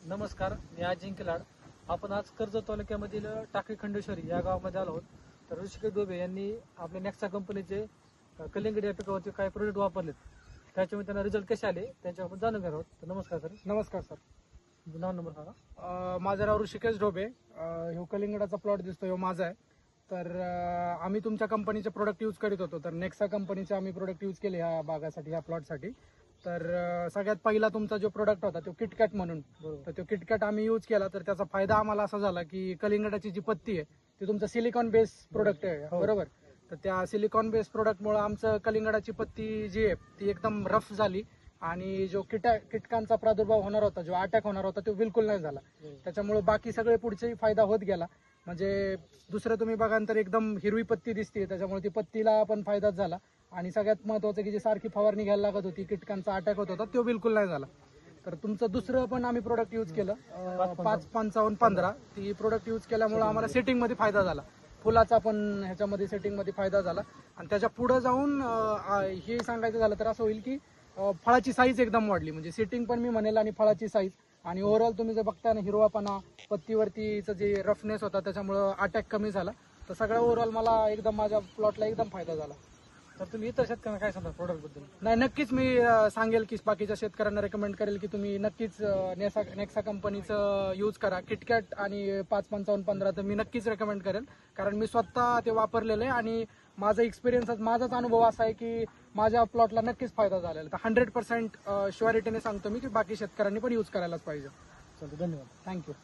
नमस्कार, मी अजिंक्य लाड. आपण आज कर्जत तालुक्यामधील टाकळी खंडेश्वरी या गावामध्ये आलो आहोत. तर ऋषिकेश डोबे यांनी आपल्या नेक्सा कंपनीचे कलिंगड या पिकावरती काही प्रोडक्ट वापरलेत. त्याच्यामुळे त्यांना रिझल्ट कसे आले त्यांच्यावर जाणून घेणार आहोत. तर नमस्कार सर. नमस्कार सर. नाव नंबर सांगा. माझं नाव ऋषिकेश ढोबे. ह्यो कलिंगडाचा प्लॉट दिसतो ह्यो माझा आहे. तर आम्ही तुमच्या कंपनीचे प्रोडक्ट यूज करीत होतो. तर नेक्सा कंपनीचे आम्ही प्रोडक्ट यूज केले ह्या बागासाठी, ह्या प्लॉटसाठी. तर सगळ्यात पहिला तुमचा जो प्रोडक्ट होता तो किटकॅट म्हणून, तर तो किटकॅट आम्ही यूज केला. तर त्याचा फायदा आम्हाला असा झाला की कलिंगडाची जी पत्ती आहे ती तुमचं सिलिकॉन बेस प्रोडक्ट आहे, बरोबर. तर त्या सिलिकॉन बेस प्रोडक्टमुळे आमचं कलिंगडाची पत्ती जी आहे ती एकदम रफ झाली आणि जो कीटकांचा प्रादुर्भाव होणार होता, जो अटॅक होणार होता, तो बिलकुल नाही झाला. त्याच्यामुळे बाकी सगळे पुढचे फायदा होत गेला. म्हणजे दुसरं तुम्ही बघा तर एकदम हिरवी पत्ती दिसते, त्याच्यामुळे ती पत्तीला पण फायदाच झाला. आणि सगळ्यात महत्वाचं की जी सारखी फवारणी घ्यायला लागत होती, कीटकांचा अटॅक होत होता, तो बिलकुल नाही झाला. तर तुमचं दुसरं पण आम्ही प्रोडक्ट यूज केलं 5-55-15. ती प्रोडक्ट यूज केल्यामुळे आम्हाला सेटिंग मध्ये फायदा झाला, फुलाचा पण ह्याच्यामध्ये सेटिंग मध्ये फायदा झाला. आणि त्याच्या पुढे जाऊन हे सांगायचं झालं तर असं होईल की फळाची साईज एकदम वाढली. म्हणजे सेटिंग पण मी म्हणेल आणि फळाची साईज आणि ओव्हरऑल तुम्ही जर बघताय ना, हिरवापणा, पत्तीवरतीचं जे रफनेस होता त्याच्यामुळं अटॅक कमी झाला. तर सगळं ओव्हरऑल मला एकदम माझ्या प्लॉटला एकदम फायदा झाला. तर तुम्ही इतर शेतकऱ्यांना काय सांगता प्रोडक्ट बद्दल? नाही, नक्कीच मी सांगेल की बाकीच्या शेतकऱ्यांना रेकमेंड करेल की तुम्ही नक्कीच नेक्सा कंपनीचं यूज करा. किटकॅट आणि 5-55-15 तर मी नक्कीच रेकमेंड करेल, कारण मी स्वतः ते वापरलेलं आहे आणि माझा एक्सपिरियन्स, माझाच अनुभव असा आहे की माझ्या प्लॉटला नक्कीच फायदा झालेला आहे. तर 100% शुअरिटीने सांगतो मी की बाकी शेतकऱ्यांनी पण यूज करायलाच पाहिजे. चालतं, धन्यवाद. थँक्यू.